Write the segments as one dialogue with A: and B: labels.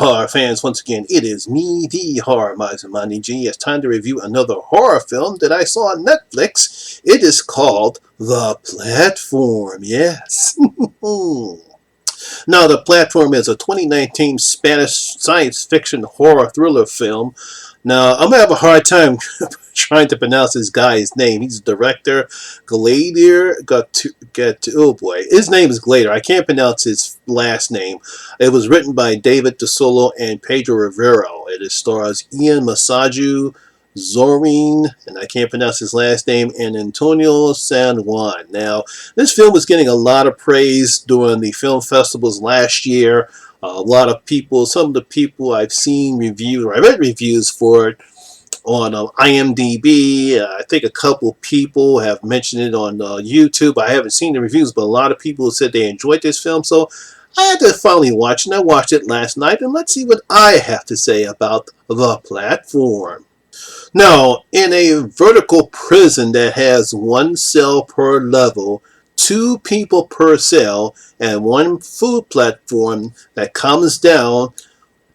A: horror fans, once again, it is me, the Horror Miser Monty G. It's time to review another horror film that I saw on Netflix. It is called The Platform, yes. Now, The Platform is a 2019 Spanish science fiction horror thriller film. Now, I'm going to have a hard time trying to pronounce this guy's name. He's the director, Gladier. Oh boy, his name is Gladier. I can't pronounce his last name. It was written by David DeSolo and Pedro Rivero. It stars Ian Masaju, Zorin, and I can't pronounce his last name, and Antonio San Juan. Now, this film was getting a lot of praise during the film festivals last year. A lot of people, some of the people I've seen reviews, or I read reviews for it on IMDb. I think a couple people have mentioned it on YouTube. I haven't seen the reviews, but a lot of people said they enjoyed this film. So I had to finally watch it. I watched it last night, and let's see what I have to say about The Platform. Now, in a vertical prison that has one cell per level, 2 people per cell, and 1 food platform that comes down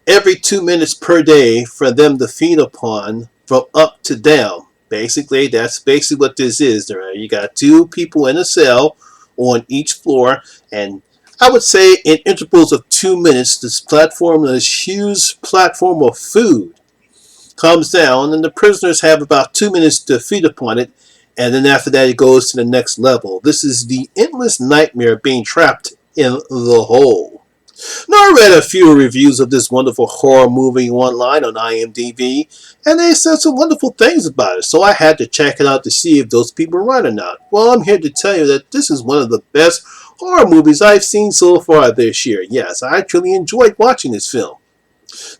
A: every 2 minutes per day for them to feed upon from up to down. Basically, that's basically what this is. There, you got 2 people in a cell on each floor, and I would say in intervals of 2 minutes, this platform, this huge platform of food, comes down, and the prisoners have about 2 minutes to feed upon it, and then after that it goes to the next level. This is the endless nightmare of being trapped in the hole. Now, I read a few reviews of this wonderful horror movie online on IMDb, and they said some wonderful things about it, so I had to check it out to see if those people are right or not. Well, I'm here to tell you that this is one of the best horror movies I've seen so far this year. Yes, I truly enjoyed watching this film.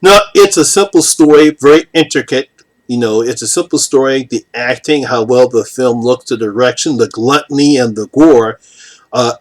A: Now, it's a simple story, very intricate. You know, it's a simple story. The acting, how well the film looks, the direction, the gluttony, and the gore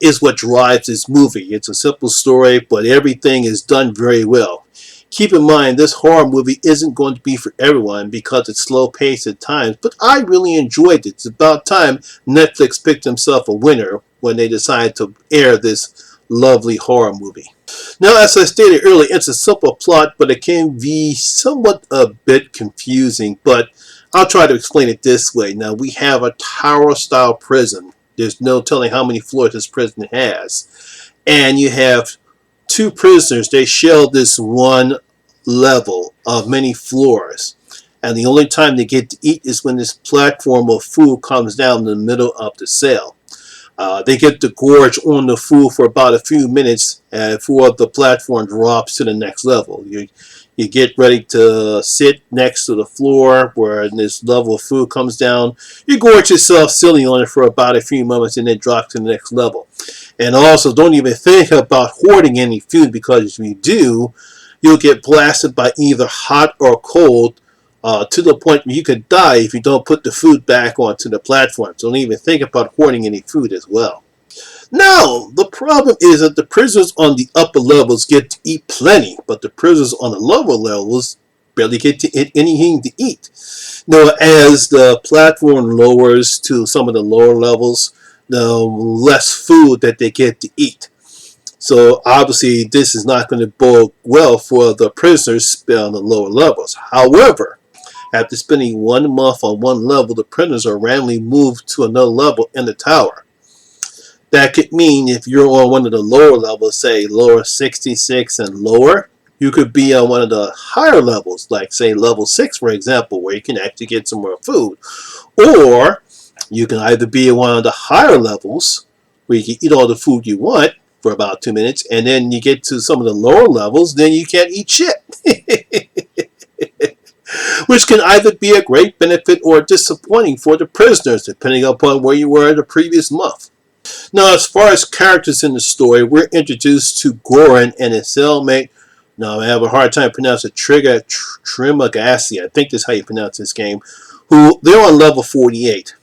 A: is what drives this movie. It's a simple story, but everything is done very well. Keep in mind, this horror movie isn't going to be for everyone because it's slow-paced at times, but I really enjoyed it. It's about time Netflix picked himself a winner when they decided to air this lovely horror movie. Now, as I stated earlier, it's a simple plot, but it can be somewhat a bit confusing, but I'll try to explain it this way. Now, we have a tower-style prison. There's no telling how many floors this prison has. And you have 2 prisoners. They share this one level of many floors. And the only time they get to eat is when this platform of food comes down in the middle of the cell. They get to gorge on the food for about a few minutes before the platform drops to the next level. You get ready to sit next to the floor where this level of food comes down. You gorge yourself silly on it for about a few moments and then drop to the next level. And also, don't even think about hoarding any food, because if you do, you'll get blasted by either hot or cold, to the point where you could die if you don't put the food back onto the platform. So don't even think about hoarding any food as well. Now, the problem is that the prisoners on the upper levels get to eat plenty, but the prisoners on the lower levels barely get to eat anything to eat. Now, as the platform lowers to some of the lower levels, the less food that they get to eat. So obviously, this is not going to bode well for the prisoners on the lower levels. However, after spending 1 month on one level, the prisoners are randomly moved to another level in the tower. That could mean if you're on one of the lower levels, say lower 66 and lower, you could be on one of the higher levels, like say level 6, for example, where you can actually get some more food. Or you can either be in one of the higher levels, where you can eat all the food you want for about 2 minutes, and then you get to some of the lower levels, then you can't eat shit. Which can either be a great benefit or disappointing for the prisoners, depending upon where you were the previous month. Now, as far as characters in the story, we're introduced to Gore and his cellmate. Now, I have a hard time pronouncing Trimagasi. I think that's how you pronounce this game. Who they're on level 48.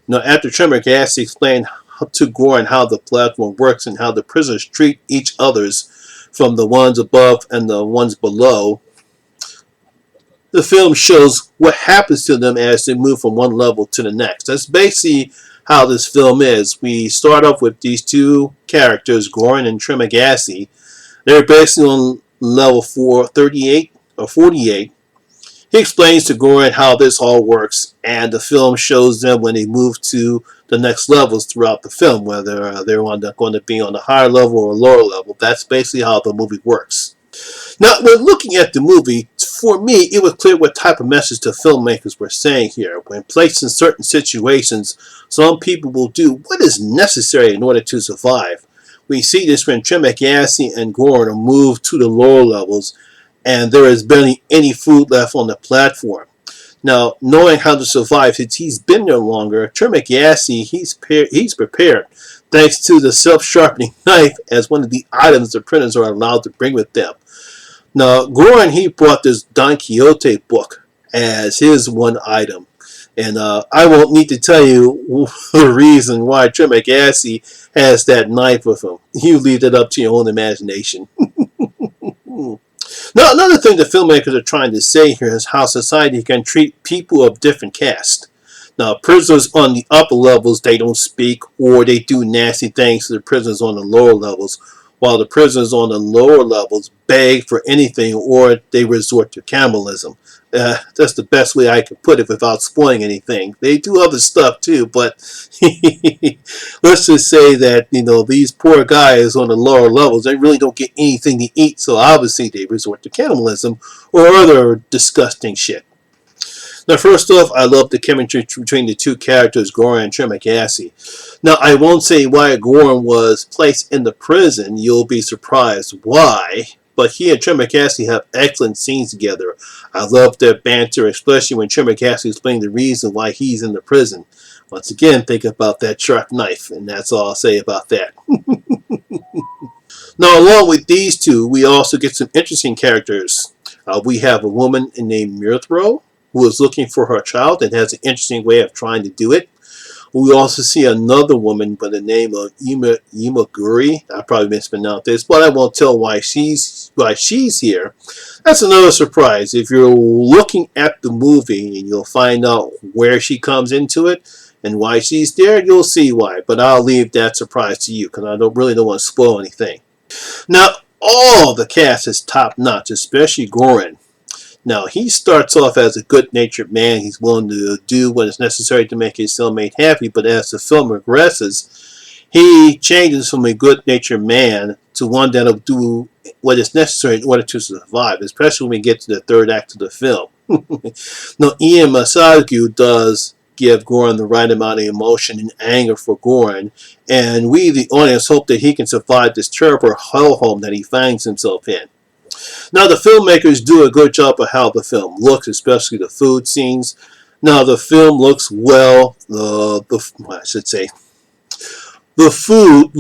A: Now, after Trimagasi explained to Gore and how the platform works and how the prisoners treat each others, from the ones above and the ones below, the film shows what happens to them as they move from one level to the next. That's basically how this film is. We start off with these 2 characters, Gore and Trimagasi. They're basically on level 438 or 48. He explains to Gore how this all works, and the film shows them when they move to the next levels throughout the film, whether they're going to be on a higher level or a lower level. That's basically how the movie works. Now, when looking at the movie, for me, it was clear what type of message the filmmakers were saying here. When placed in certain situations, some people will do what is necessary in order to survive. We see this when Tremekasi and Gore are moved to the lower levels, and there is barely any food left on the platform. Now, knowing how to survive, since he's been there longer, Tremekasi, he's prepared, thanks to the self-sharpening knife as one of the items the prisoners are allowed to bring with them. Now, Gore, he brought this Don Quixote book as his one item. And I won't need to tell you the reason why Tremekasi has that knife with him. You leave it up to your own imagination. Now, another thing the filmmakers are trying to say here is how society can treat people of different castes. Now, prisoners on the upper levels, they don't speak or they do nasty things to the prisoners on the lower levels, while the prisoners on the lower levels beg for anything or they resort to cannibalism. That's the best way I can put it without spoiling anything. They do other stuff too, but let's just say that, these poor guys on the lower levels, they really don't get anything to eat, so obviously they resort to cannibalism or other disgusting shit. Now, first off, I love the chemistry between the two characters, Gore and Tremekasi. Now, I won't say why Gore was placed in the prison. You'll be surprised why. But he and Tremekasi have excellent scenes together. I love their banter, especially when Tremekasi explains the reason why he's in the prison. Once again, think about that sharp knife, and that's all I'll say about that. Now, along with these two, we also get some interesting characters. We have a woman named Mirthro, who is looking for her child and has an interesting way of trying to do it. We also see another woman by the name of Imaguri. I probably mispronounced this, but I won't tell why she's here. That's another surprise. If you're looking at the movie and you'll find out where she comes into it and why she's there, you'll see why. But I'll leave that surprise to you because I don't want to spoil anything. Now, all the cast is top notch, especially Goran. Now, he starts off as a good-natured man. He's willing to do what is necessary to make his cellmate happy, but as the film progresses, he changes from a good-natured man to one that will do what is necessary in order to survive, especially when we get to the third act of the film. Now, Ian Masagu does give Goran the right amount of emotion and anger for Goran, and we, the audience, hope that he can survive this terrible hellhole that he finds himself in. Now, the filmmakers do a good job of how the film looks, especially the food scenes. Now, the film looks well. The food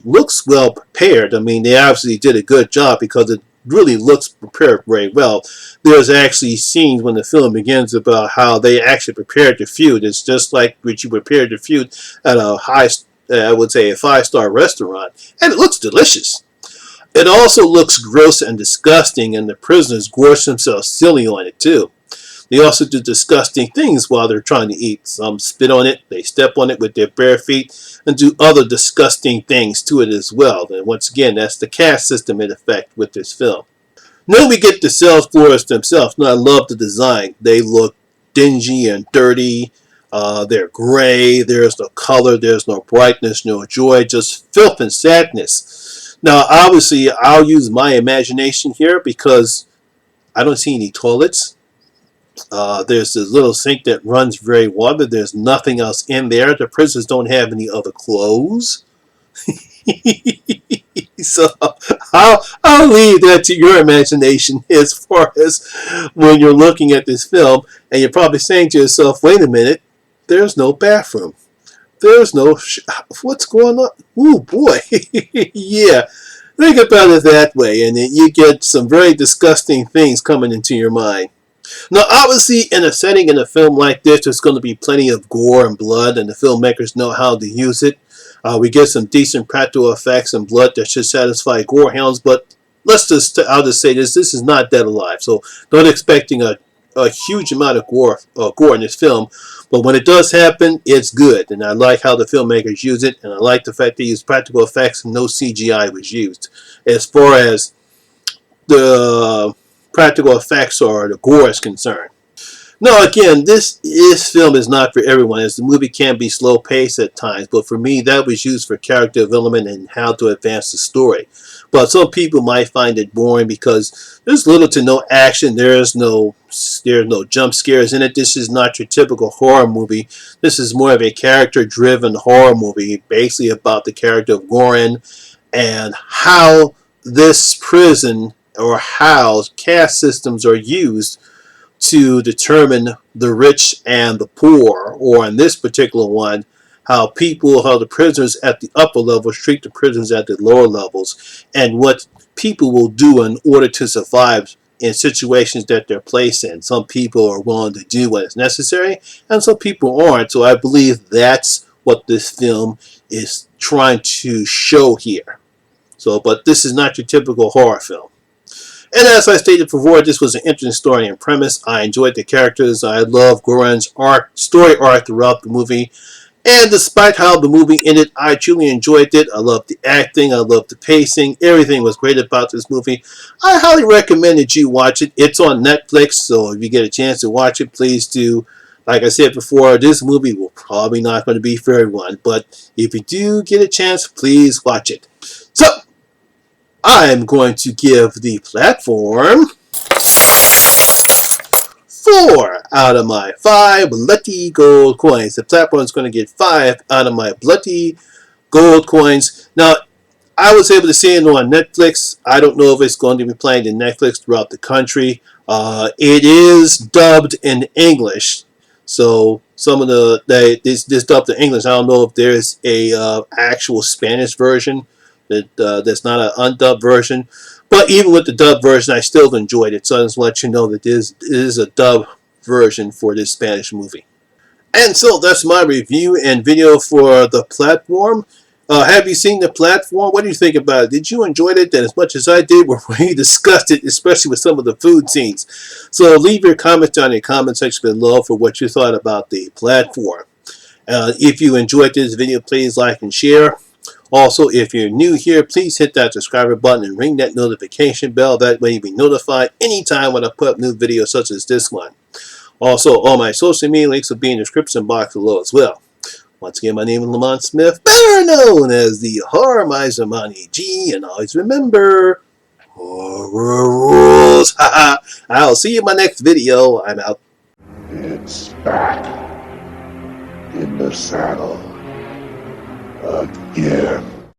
A: looks well prepared. I mean, they obviously did a good job because it really looks prepared very well. There's actually scenes when the film begins about how they actually prepared the food. It's just like when you prepared the food at a I would say a 5-star restaurant, and it looks delicious. It also looks gross and disgusting, and the prisoners gorge themselves silly on it too. They also do disgusting things while they're trying to eat. Some spit on it, they step on it with their bare feet, and do other disgusting things to it as well. And once again, that's the caste system in effect with this film. Then we get the cell floors themselves. Now, I love the design. They look dingy and dirty. They're gray. There's no color. There's no brightness, no joy, just filth and sadness. Now, obviously, I'll use my imagination here because I don't see any toilets. There's this little sink that runs very water. There's nothing else in there. The prisoners don't have any other clothes. So I'll leave that to your imagination as far as when you're looking at this film and you're probably saying to yourself, wait a minute, there's no bathroom. There's no, what's going on? Ooh, boy. Yeah, think about it that way, and then you get some very disgusting things coming into your mind. Now, obviously, in a setting in a film like this, there's going to be plenty of gore and blood, and the filmmakers know how to use it. We get some decent practical effects and blood that should satisfy gore hounds, but I'll just say this is not Dead Alive, so don't expecting a huge amount of gore in this film, but when it does happen, it's good, and I like how the filmmakers use it, and I like the fact they use practical effects and no CGI was used. As far as the practical effects or the gore is concerned. No, again, this film is not for everyone, as the movie can be slow paced at times. But for me, that was used for character development and how to advance the story. But some people might find it boring because there's little to no action. There's no jump scares in it. This is not your typical horror movie. This is more of a character-driven horror movie, basically about the character of Gore and how this prison or how caste systems are used to determine the rich and the poor, or in this particular one, how the prisoners at the upper levels treat the prisoners at the lower levels, and what people will do in order to survive in situations that they're placed in. Some people are willing to do what is necessary, and some people aren't. So I believe that's what this film is trying to show here. So, but this is not your typical horror film. And as I stated before, this was an interesting story and premise. I enjoyed the characters. I love Goran's story arc throughout the movie. And despite how the movie ended, I truly enjoyed it. I loved the acting. I loved the pacing. Everything was great about this movie. I highly recommend that you watch it. It's on Netflix, so if you get a chance to watch it, please do. Like I said before, this movie will probably not going to be for everyone. But if you do get a chance, please watch it. So, I'm going to give the platform 4 out of my 5 bloody gold coins. The platform is going to get 5 out of my bloody gold coins. Now, I was able to see it on Netflix. I don't know if it's going to be playing in Netflix throughout the country. It is dubbed in English. So some of this dubbed in English. I don't know if there's a actual Spanish version. That's not an undubbed version, but even with the dubbed version, I still enjoyed it. So I just let you know that this is a dubbed version for this Spanish movie. And so that's my review and video for the platform. Have you seen the platform? What do you think about it? Did you enjoy it as much as I did when we discussed it, especially with some of the food scenes? So leave your comments down in the comment section below for what you thought about the platform. If you enjoyed this video, please like and share. Also, if you're new here, please hit that subscribe button and ring that notification bell. That way you'll be notified anytime when I put up new videos such as this one. Also, all my social media links will be in the description box below as well. Once again, my name is Lamont Smith, better known as the Horror Miser Monty G. And always remember, horror rules. I'll see you in my next video. I'm out.
B: It's back in the saddle again.